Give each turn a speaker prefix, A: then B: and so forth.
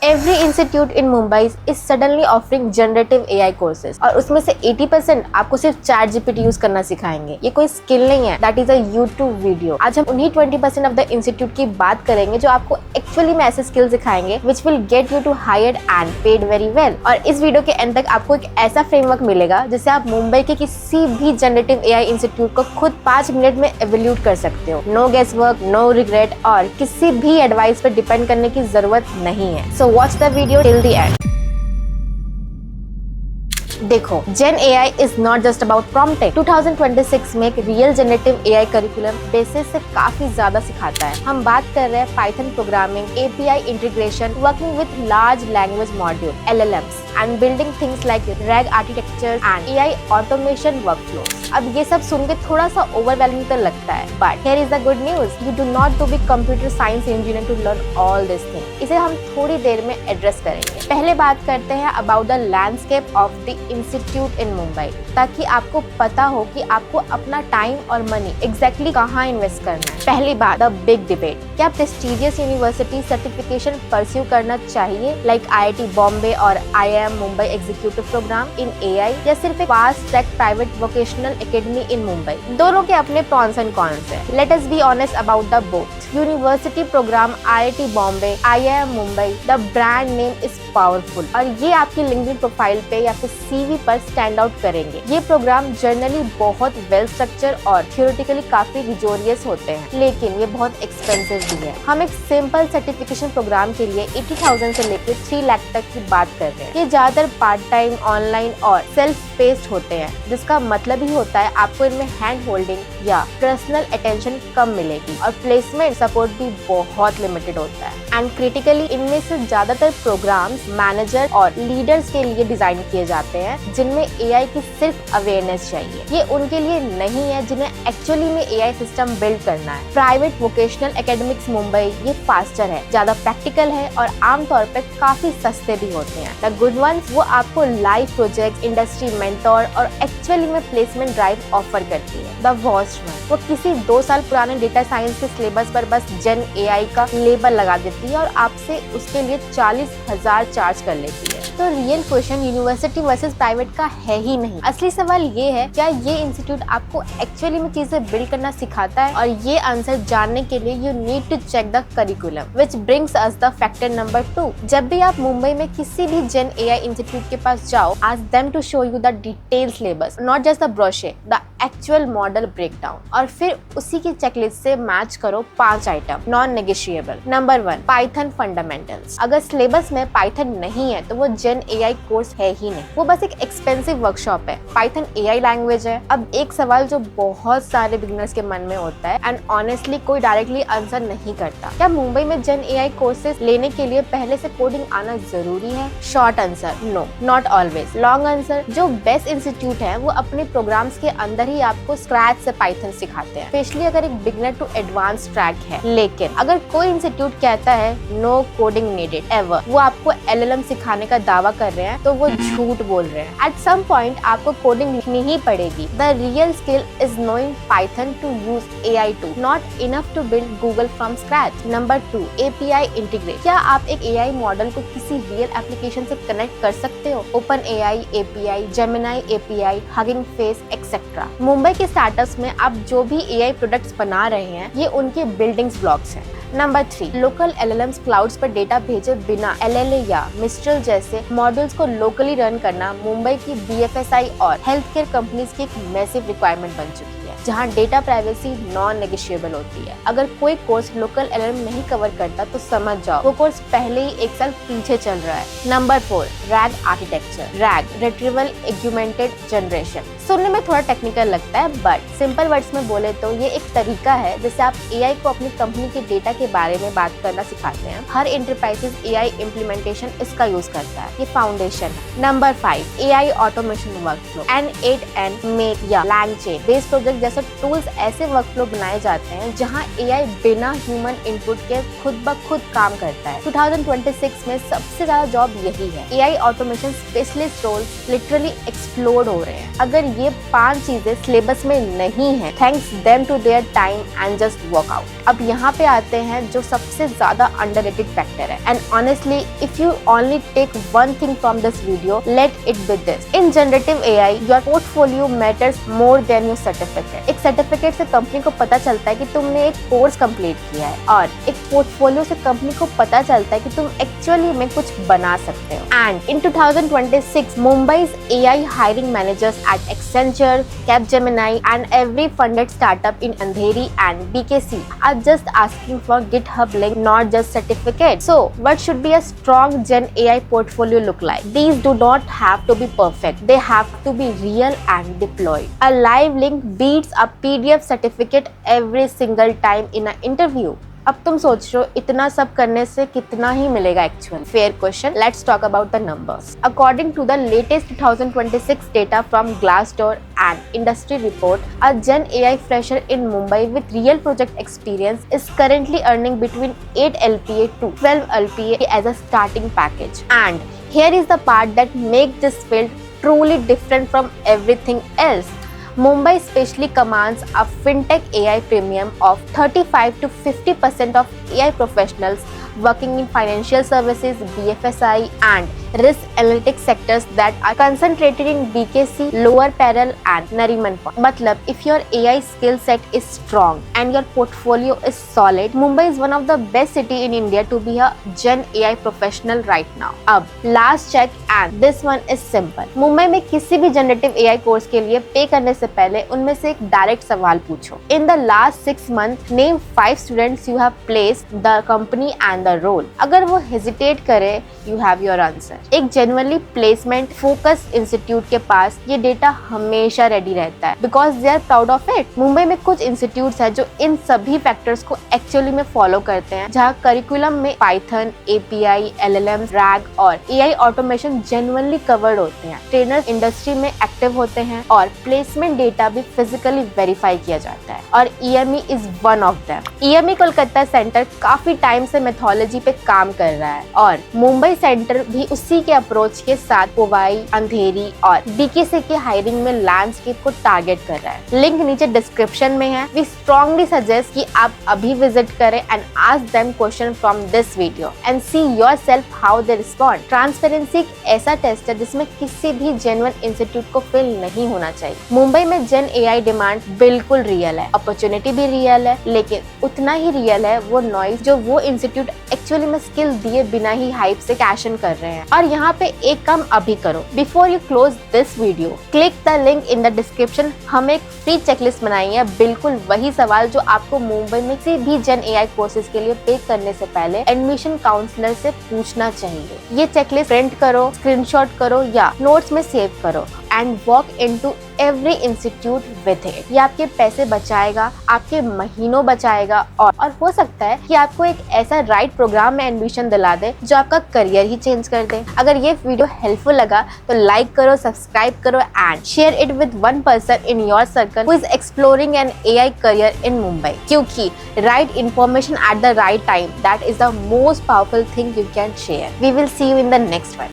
A: Every institute in Mumbai is suddenly offering generative AI courses और उसमें से 80% आपको सिर्फ चैट जीपीटी यूज करना सिखाएंगे। ये कोई स्किल नहीं है, that is a YouTube video. आज हम उन्हीं 20% ऑफ द इंस्टीट्यूट की बात करेंगे जो आपको एक्चुअली में ऐसे स्किल सिखाएंगे which will get you to hired and paid very well. और इस वीडियो के एंड तक आपको एक ऐसा फ्रेमवर्क मिलेगा जिससे आप मुंबई के किसी भी जनरेटिव AI इंस्टीट्यूट को खुद 5 मिनट में एवोल्यूट कर सकते हो। No guess work, no regret और किसी भी एडवाइस पर डिपेंड करने की जरूरत नहीं है। So watch the video till the end. देखो, Gen AI is not just about prompting। 2026 में एक real generative AI curriculum basis से काफी ज्यादा सिखाता है। हम बात कर रहे हैं Python programming, API integration, working with large language module LLMs and building things like RAG architecture and AI automation workflows। अब ये सब सुन के थोड़ा सा ओवरवेलमिंग तो लगता है, but here is the good news, you do not to be computer science engineer to learn all this thing। इसे हम थोड़ी देर में एड्रेस करेंगे। पहले बात करते हैं about the landscape of the institute in Mumbai, ताकि आपको पता हो कि आपको अपना टाइम और मनी एग्जैक्टली कहाँ इन्वेस्ट करना है। पहली बात, द बिग डिबेट, क्या प्रेस्टिजियस यूनिवर्सिटी सर्टिफिकेशन परस्यू करना चाहिए लाइक IIT बॉम्बे और IIM Mumbai executive program in AI, या सिर्फ एक fast track private vocational academy in Mumbai? दोनों के अपने प्रॉन्स एंड कॉन्स हैं। Let us be honest about the both. University program IIT Bombay, IIM Mumbai, the brand name is powerful और ये आपकी लिंक्डइन प्रोफाइल पे या फिर CV पर स्टैंड आउट करेंगे। ये प्रोग्राम जनरली बहुत वेल स्ट्रक्चर और थियोरेटिकली काफी रिजोरियस होते हैं, लेकिन ये बहुत एक्सपेंसिव भी है। हम एक सिंपल सर्टिफिकेशन प्रोग्राम के लिए 80,000 से लेकर 3 लाख तक की बात कर रहे हैं। ये ज्यादातर पार्ट टाइम, ऑनलाइन और सेल्फ पेस्ड होते हैं, जिसका मतलब ही होता है आपको इनमें हैंड होल्डिंग या पर्सनल अटेंशन कम मिलेगी और प्लेसमेंट सपोर्ट भी बहुत लिमिटेड होता है। एंड क्रिटिकली इनमें से ज्यादातर प्रोग्राम्स मैनेजर और लीडर्स के लिए डिजाइन किए जाते हैं जिनमें AI की सिर्फ अवेयरनेस चाहिए। ये उनके लिए नहीं है जिन्हें एक्चुअली में AI सिस्टम बिल्ड करना है। प्राइवेट वोकेशनल एकेडमिक्स मुंबई ये फास्टर है, ज्यादा प्रैक्टिकल है और आमतौर पर काफी सस्ते भी होते हैं। द गुड वंस वो आपको लाइव प्रोजेक्ट, इंडस्ट्री मेंटोर और एक्चुअली में प्लेसमेंट ड्राइव ऑफर करती है। द वर्स्ट वन, वो किसी 2 साल पुराने डेटा साइंस के सिलेबस पर बस Gen AI का लेबल लगा देती है और आपसे उसके लिए 40,000 चार्ज कर लेती है। तो real question university versus private का है ही नहीं। असली सवाल ये है, क्या ये इंस्टीट्यूट आपको एक्चुअली में चीजें बिल्ड करना सिखाता है? और ये आंसर जानने के लिए you need to check the curriculum, which brings us the factor number 2। जब भी आप मुंबई में किसी भी Gen AI इंस्टीट्यूट के पास जाओ, ask them to show you the detail syllabus, not just the brochure, the actual model breakdown. और फिर उसी की चेकलिस्ट से मैच करो 5 item non negotiable. Number 1, Python fundamentals. अगर सिलेबस में पाइथन नहीं है तो वो Gen AI कोर्स है ही नहीं, वो बस एक एक्सपेंसिव वर्कशॉप है। पाइथन AI लैंग्वेज है। अब एक सवाल जो बहुत सारे बिगिनर्स के मन में होता है एंड ऑनेस्टली कोई डायरेक्टली आंसर नहीं करता, क्या मुंबई में Gen AI कोर्सेज लेने के लिए पहले से कोडिंग आना जरूरी है? Short answer, no, not always. Long answer, जो बेस्ट इंस्टीट्यूट है वो अपने प्रोग्राम्स के अंदर ही आपको स्क्रैच से पाइथन सिखाते हैं, स्पेशली अगर एक बिगिनर टू एडवांस ट्रैक है। लेकिन अगर कोई इंस्टीट्यूट कहता है नो कोडिंग नीडेड एवर, वो आपको LLM सिखाने का दावा कर रहे हैं, तो वो झूठ बोल रहे हैं। एट सम पॉइंट आपको कोडिंग लिखनी ही पड़ेगी। The real skill is knowing Python to use AI to, not enough to build Google from scratch. Number 2, API integrate. क्या आप एक AI मॉडल को किसी रियल एप्लीकेशन से कनेक्ट कर सकते हो? OpenAI API, Gemini API, Hugging Face etcetera. Mumbai के स्टार्टअप्स में आप जो भी AI प्रोडक्ट्स बना रहे हैं, ये उनके बिल्डिंग्स ब्लॉक्स हैं। नंबर 3, लोकल LLMs क्लाउड्स पर डेटा भेजे बिना LLA या मिस्ट्रल जैसे मॉडल्स को लोकली रन करना मुंबई की BFSI और हेल्थ केयर कंपनीज की एक मैसिव रिक्वायरमेंट बन चुकी है, जहां डेटा प्राइवेसी नॉन नेगोशिएबल होती है। अगर कोई कोर्स लोकल LLM नहीं कवर करता तो समझ जाओ वो कोर्स पहले ही 1 साल पीछे चल रहा है। Number 4, RAG architecture. RAG retrieval augmented generation सुनने में थोड़ा टेक्निकल लगता है, बट सिंपल वर्ड्स में बोले तो ये एक तरीका है जिससे आप AI को अपनी कंपनी के डेटा के बारे में बात करना सिखाते हैं। हर एंटरप्राइजेस AI इम्प्लीमेंटेशन इसका यूज करता है, ये फाउंडेशन है। Number 5, AI automation workflow. N8N, Make या LangChain बेस्ड प्रोजेक्ट जैसे टूल्स ऐसे वर्कफ्लो बनाए जाते हैं जहां AI बिना ह्यूमन इनपुट के खुद ब खुद काम करता है। 2026 में सबसे ज्यादा जॉब यही है। AI automation specialist roles literally explode हो रहे हैं। अगर ये 5 चीजें सिलेबस में नहीं है, thanks them to their time and just work out. अब यहाँ पे आते हैं जो सबसे ज्यादा अंडररेटेड फैक्टर है, and honestly if you only take one thing from this video, let it be this: in generative AI your portfolio matters more than your certificate. एक सर्टिफिकेट से कंपनी को पता चलता है कि तुमने एक कोर्स कंप्लीट किया है, और एक पोर्टफोलियो से कंपनी को पता चलता है कि तुम एक्चुअली में कुछ बना सकते हो। And in 2026 Mumbai's AI hiring managers at Accenture, Capgemini and every funded startup in Andheri and BKC are just asking for GitHub link, not just certificate. So what should be a strong Gen AI portfolio look like? These do not have to be perfect. They have to be real and deployed. A live link beats a PDF certificate every single time in an interview. अब तुम सोच रहे हो इतना सब करने से कितना ही मिलेगा actual? Fair question, let's talk about the numbers. According to the latest 2026 data from Glassdoor and industry report, a Gen AI fresher in Mumbai with real project experience is currently earning between 8 LPA to 12 LPA as a starting package. And here is the part that makes this field truly different from everything else. Mumbai especially commands a fintech AI premium of 35 to 50% of AI professionals working in financial services, BFSI and risk analytics sectors that are concentrated in BKC, Lower Parel and Nariman Point. मतलब if your AI skill set is strong and your portfolio is solid, Mumbai is one of the best city in India to be a Gen AI professional right now. अब last check and this one is simple. Mumbai में किसी भी generative AI course के लिए पे करने से पहले उनमें से एक डायरेक्ट सवाल पूछो: In the last 6 months, name 5 students you have placed, the company and the role. अगर वो हेजिटेट करे, you have your answer. एक जेन्युइनली प्लेसमेंट फोकस इंस्टीट्यूट के पास ये डेटा हमेशा रेडी रहता है, because they are proud of it. Mumbai में कुछ इंस्टीट्यूट्स है जो इन सभी फैक्टर्स को एक्चुअली में फॉलो करते हैं, जहाँ करिकुलम में पाइथन, एपीआई, एलएलएम, रैग और एआई ऑटोमेशन जेन्युइनली कवर्ड होते हैं। ट्रेनर्स इंडस्ट्री में एक्टिव होते हैं और प्लेसमेंट डेटा भी फिजिकली वेरीफाई किया जाता है, और EME is one of them. EME Kolkata centre काफी टाइम से मेथोलॉजी पे काम कर रहा है, और मुंबई सेंटर भी उसी के अप्रोच के साथ पोवाई, अंधेरी और बीकेसी के हायरिंग में लैंडस्केप को टारगेट कर रहा है। लिंक नीचे डिस्क्रिप्शन में है। वी स्ट्रांगली सजेस्ट कि आप अभी विजिट करें and ask them question from this video and see yourself how they respond. Transparency एक ऐसा टेस्ट है जिसमें किसी भी जेन्युइन इंस्टीट्यूट को फेल नहीं होना चाहिए। मुंबई में जेन एआई डिमांड बिल्कुल रियल है, अपॉर्चुनिटी भी रियल है, लेकिन उतना ही रियल है वो नॉइज जो वो इंस्टीट्यूट एक्चुअली में स्किल दिए बिना ही हाइप से कैश इन कर रहे हैं। और यहाँ पे एक काम अभी करो, before you close this video, click the link in the description. हम एक फ्री चेकलिस्ट बनाई है, बिल्कुल वही सवाल जो आपको मुंबई में किसी भी जेन एआई कोर्सेज के लिए पे करने से पहले एडमिशन काउंसलर से पूछना चाहिए। ये चेकलिस्ट प्रिंट करो, स्क्रीनशॉट करो या नोट्स में सेव करो and walk into every institute with it. ये आपके पैसे बचाएगा, आपके महीनों बचाएगा, और हो सकता है कि आपको एक ऐसा राइट प्रोग्राम में एडमिशन दिला दे जो आपका करियर ही चेंज कर दे। अगर ये वीडियो हेल्पफुल लगा तो लाइक करो, सब्सक्राइब करो and share it with one person in your circle who is exploring an AI career in Mumbai, क्योंकि right information at the right time, that is the most powerful thing you can share. We will see you in the next one.